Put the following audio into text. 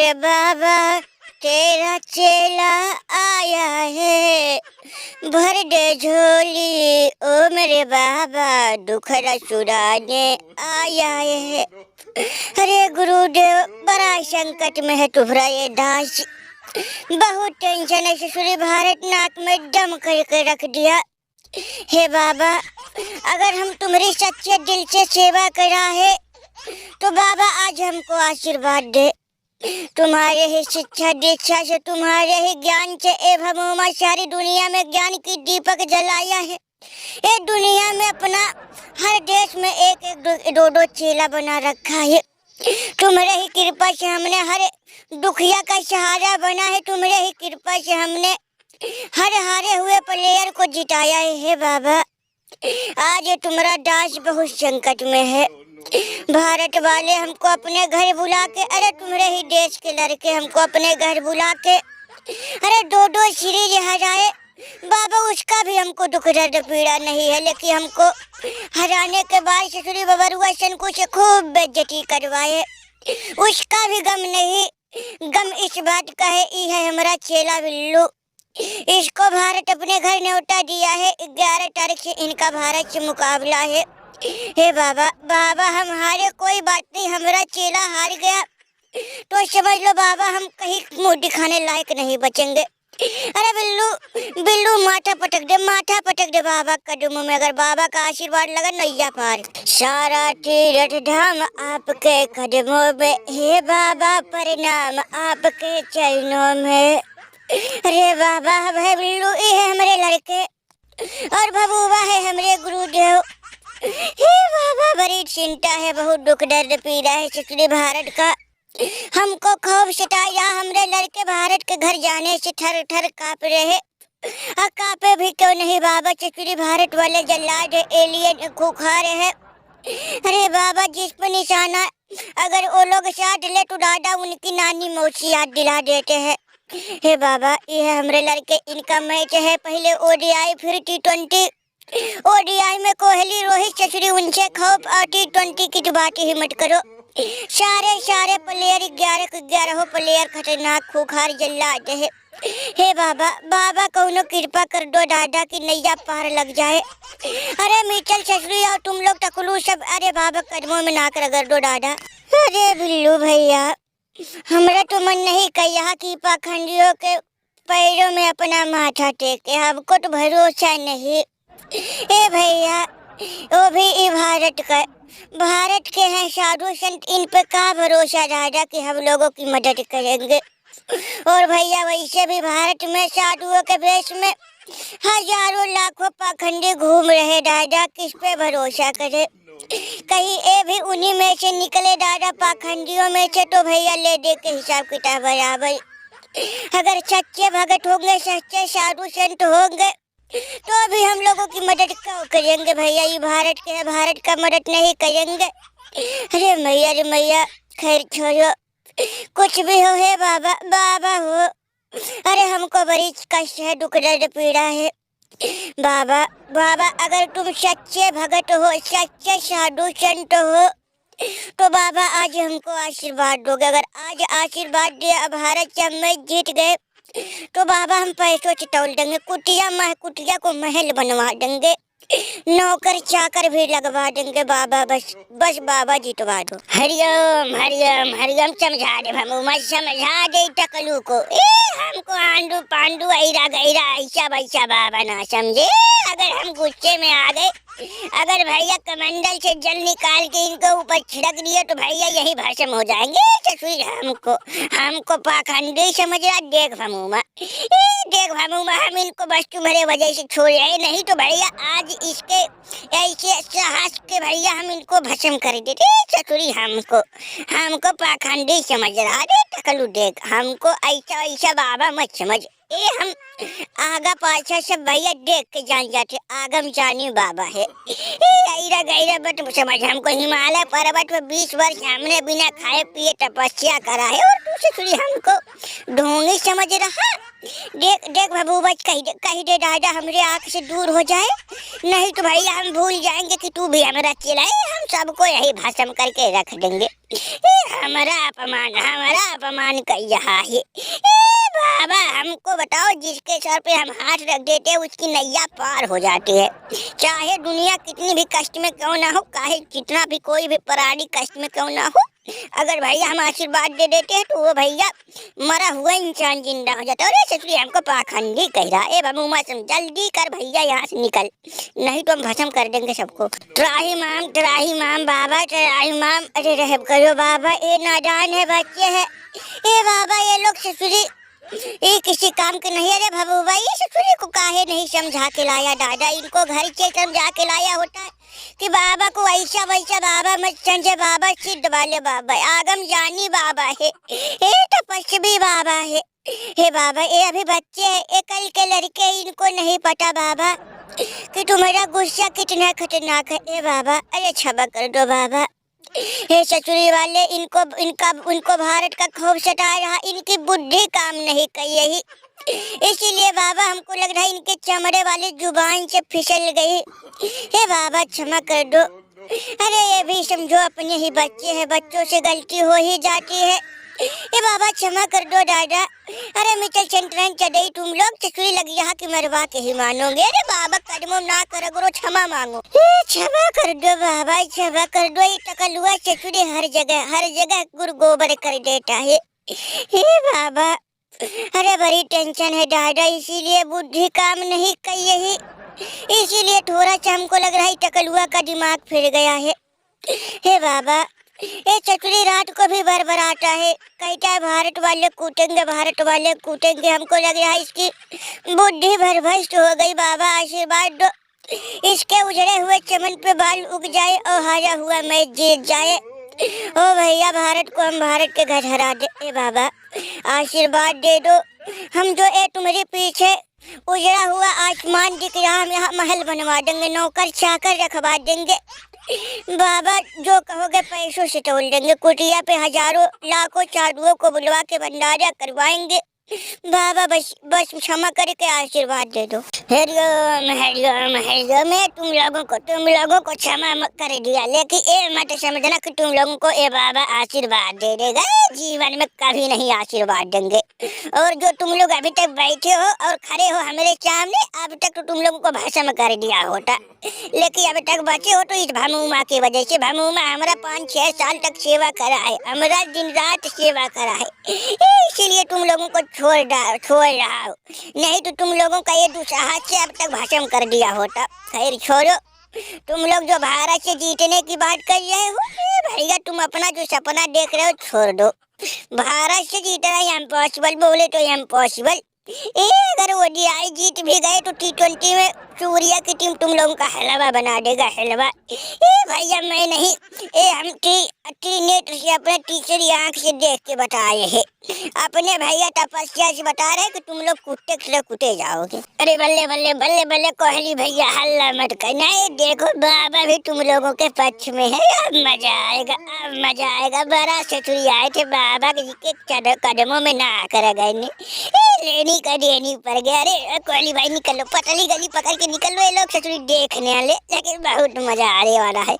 मेरे बाबा तेरा चेला आया है, भर दे झोली ओ मेरे बाबा, दुखड़ा छुड़ाने आया है। अरे गुरुदेव, बड़ा संकट में है तुम्हारा ये दास, बहुत टेंशन है। ससुरी भारत नाक में दम करके रख दिया। हे बाबा, अगर हम तुम्हारी सच्चे दिल से सेवा करा है तो बाबा आज हमको आशीर्वाद दे। तुम्हारे ही शिक्षा दीक्षा से, तुम्हारे ही ज्ञान से ए भगवान सारी दुनिया में ज्ञान की दीपक जलाया है। ये दुनिया में अपना हर देश में एक एक दो चेला बना रखा है। तुम्हारे ही कृपा से हमने हर दुखिया का सहारा बना है। तुम्हारे ही कृपा से हमने हर हारे हुए प्लेयर को जिताया है। बाबा, आज तुम्हारा दास बहुत संकट में है। भारत वाले हमको अपने घर बुला के, अरे तुम्हारे ही देश के लड़के हमको अपने घर बुला के, अरे दो सीरीज हराए बाबा, उसका भी हमको दुख दर्द पीड़ा नहीं है, लेकिन हमको हराने के बाद ससुरी बबरुआ सनकू से खूब बेइज्जती करवाए, उसका भी गम नहीं। गम इस बात का है, ये है हमारा चेला बिल्लू, इसको भारत अपने घर न्योता दिया है। 11 तारीख से इनका भारत से मुकाबला है। हे बाबा, बाबा हम हारे कोई बात नहीं, हमारा चेला हार गया तो समझ लो बाबा हम कहीं मुंह दिखाने लायक नहीं बचेंगे। अरे बिल्लू बिल्लू, माथा पटक दे बाबा कदमों में, अगर बाबा का आशीर्वाद लगा नैया पार। सारा तीर्थ धाम आपके कदमों में, हे बाबा प्रणाम आपके चरणों में। अरे बाबा, है बिल्लू, ये है हमारे लड़के और बबुआ है हमारे गुरुदेव। हे बाबा, बड़ी चिंता है, बहुत दुख दर्द पीड़ा है ससुरी भारत का। हमको खौफ सताया, हमरे लड़के भारत के घर जाने से थर थर काँप रहे। काँपे भी क्यों नहीं बाबा, ससुरी भारत वाले जल्लाद एलियन खुखार है। अरे बाबा, जिस पर निशाना अगर वो लोग साथ ले तो दादा उनकी नानी मौसी याद दिला देते हैं। हे बाबा, ये है हमरे लड़के, इनका मैच है, पहले ओडीआई फिर T20। ओडीआई में कोहली रोहित ससुरी उनसे खौफ, और T20 की तो बात ही मत करो। सारे प्लेयर 11 प्लेयर खतरनाक खुखार जल्लाद है। हे बाबा, बाबा कौनो कृपा कर दो दादा की नैया पार लग जाए। अरे मीचल ससुरी और तुम लोग टकलू सब, अरे बाबा कदमों में नाक रगड़ दो दादा। अरे बिल्लू भैया, हमरा तो मन नहीं कहिया कि पाखंडियों के पैरों में अपना माथा टेके, हमको तो भरोसा नहीं। ए भैया, वो भी ये भारत के हैं साधु संत, इन पे का भरोसा दादा कि हम लोगों की मदद करेंगे। और भैया वैसे भी भारत में साधुओं के भेष में हजारों लाखों पाखंडी घूम रहे दादा, किस पे भरोसा करे। कहीं ए भी उन्हीं में से निकले दादा, पाखंडियों में से, तो भैया ले दे के हिसाब किताब बराबर। अगर सच्चे भगत होंगे, सच्चे साधु संत होंगे तो अभी हम लोगों की मदद क्यों करेंगे भैया, ये भारत के है, भारत का मदद नहीं करेंगे। अरे मैया, खैर छोड़ो, कुछ भी हो। है बाबा, बाबा हो, अरे हमको बड़ी कष्ट है, दुख दर्द पीड़ा है। बाबा अगर तुम सच्चे भगत हो, सच्चे साधु संत हो तो बाबा आज हमको आशीर्वाद दोगे। अगर आज आशीर्वाद दिया, भारत से हम मैच जीत गए तो बाबा हम पैसों से तौल देंगे, कुटिया को महल बनवा देंगे, नौकर चाकर भी लगवा देंगे बाबा, बस बाबा जितवा दो। हरिओम हरिओम हरिओम, समझा दे भमुआ, समझा दे टकलू को, हमको आंडू पांडू ऐरा गैरा ऐसा वैसा बाबा ना समझे। अगर हम गुस्से में आ गए, अगर भैया कमंडल से जल निकाल के इनको ऊपर छिड़क दिया तो भैया यही भस्म हो जाएंगे। तस्वीर हमको पाखंडी समझ रहा, देख भमुआ, हम इनको बस तुम्हारे वजह से छोड़ रहे, नहीं तो भैया आज इसके ऐसे साहस के भैया हम इनको भस्म कर देते। चतुरी हमको पाखंडी समझ रहा, टकलू देख, हमको ऐसा बाबा मत समझ। ए हम आगा पाछा सब भैया देख के जान जाते, आगम जानी बाबा है। गैरा गैरा बट समझ हमको हिमालय पर्वत में 20 वर्ष हमने बिना खाए पिए तपस्या करा है, और दूसरी हमको ढोंगी समझ रहा। देख देख भभूबच कही दे दादा हमरे आँख से दूर हो जाए, नहीं तो भैया हम भूल जाएंगे कि तू भी हमारा चिल्लाए, हम सबको यही भस्म करके रख देंगे। हमारा अपमान कर रहा है। बाबा हमको बताओ, जिसके सर पे हम हाथ रख देते हैं उसकी नैया पार हो जाती है, चाहे दुनिया कितनी भी कष्ट में क्यों ना हो, चाहे कितना भी कोई भी प्राणी कष्ट में क्यों ना हो, अगर भैया हम आशीर्वाद दे देते हैं तो वो भैया मरा हुआ इंसान जिंदा हो जाता है। और ससुरी हमको पाखंडी कह रहा है। बबूमा जल्दी कर भैया यहाँ से निकल, नहीं तो हम भस्म कर देंगे सबको। त्राही माम बाबा त्राही माम। अरे रहब करो बाबा, ये नादान है बच्चे है, ए बाबा ये लोग ससुरी ये किसी काम के नहीं। अरे भबूबा ये ससुरी को काहे नहीं समझा के लाया दादा, इनको घर से समझा के लाया होता है कि बाबा को ऐसा वैसा बाबा मत समझे, बाबा सिद्ध वाले बाबा आगम जानी बाबा है, ये तपस्वी बाबा है। हे बाबा ये अभी बच्चे है, ये कल के लड़के, इनको नहीं पता बाबा कि तुम्हारा गुस्सा कितना खतरनाक है। ए बाबा अरे क्षमा कर दो बाबा, हे ससुरी वाले इनको भारत का खौफ सता रहा, इनकी बुद्धि काम नहीं कर रही, इसीलिए बाबा हमको लग रहा है इनके चमड़े वाली जुबान से फिसल गई। हे बाबा क्षमा कर दो। अरे ये भी समझो अपने ही बच्चे हैं, बच्चों से गलती हो ही जाती है। ये बाबा क्षमा कर दो दादा। अरे मिचल चंद्रन चढ़ई तुम लोग ससुरी लग यहाँ की मरवा के ही मानोगे। अरे बाबा कदमों ना करो गुरु, क्षमा मांगो। क्षमा कर दो बाबा, क्षमा कर दो। ये टकलुआ ससुरी हर जगह गुरु गोबर कर देता है। हे बाबा अरे बड़ी टेंशन है दादा, इसीलिए बुद्धि काम नहीं कर रही, इसीलिए थोड़ा सा हमको लग रहा है टकलुआ का दिमाग फिर गया है। हे बाबा ये चचुरी रात को भी बरबराता है, कहता है भारत वाले कूटेंगे। हमको लग रहा है इसकी बुद्धि भरभष्ट हो गई। बाबा आशीर्वाद दो, इसके उजड़े हुए चमन पे बाल उग जाए और हारा हुआ मैच जीत जाए। ओ भैया भारत को हम भारत के घर हरा दे। ए बाबा आशीर्वाद दे दो, हम जो तुम्हारे पीछे उजड़ा हुआ आसमान दिख रहा, हम यहाँ महल बनवा देंगे, नौकर चाकर रखवा देंगे। बाबा जो कहोगे पैसों से तोल देंगे, कुटिया पे हजारों लाखों साधुओं को बुलवा के भंडारा करवाएंगे। बाबा बस क्षमा करके आशीर्वाद दे दो। हरिओम। मैं तुम लोगों को क्षमा कर दिया, लेकिन ये मत समझना कि तुम लोगों को ये बाबा आशीर्वाद दे देगा, जीवन में कभी नहीं आशीर्वाद देंगे। और जो तुम लोग अभी तक बैठे हो और खड़े हो हमारे सामने, अब तक तो तुम लोगों को भस्म कर दिया होता, लेकिन अब तक बचे हो तो इस भमूमा की वजह से। भमूमा हमारा 5-6 साल तक सेवा करा है, हमारा दिन रात सेवा करा है, इसीलिए तुम लोगों को छोड़ रहा हो, नहीं तो तुम लोगों का ये दूसरा हाथ से अब तक भस्म कर दिया होता। खैर छोड़ो, तुम लोग जो भारत से जीतने की बात कर रहे हो, भैया तुम अपना जो सपना देख रहे हो छोड़ दो। भारत से जीतना इम्पॉसिबल बोले तो इम्पॉसिबल। अगर ओडीआई जीत भी गए तो T20 में सूर्या की टीम तुम लोगों का हलवा बना देगा, हलवा। भैया मैं नहीं, हम नेट से अपने तीसरी आंख से देख के बताए हैं, अपने भैया तपस्या से बता रहे कि तुम लोग कुत्ते जाओगे। अरे बल्ले कोहली भैया हल्ला मत करना, देखो बाबा भी तुम लोगों के पक्ष में है। अब मजा आएगा। बड़ा ससुरी आए थे, बाबा के कदमों में ना कर गए, लेनी का देनी पड़ गया। अरे कोहली भाई निकलो, पतली गली पकड़ के निकलो, ये लोग ससुरी देखने वाले, लेकिन बहुत मजा आने वाला है।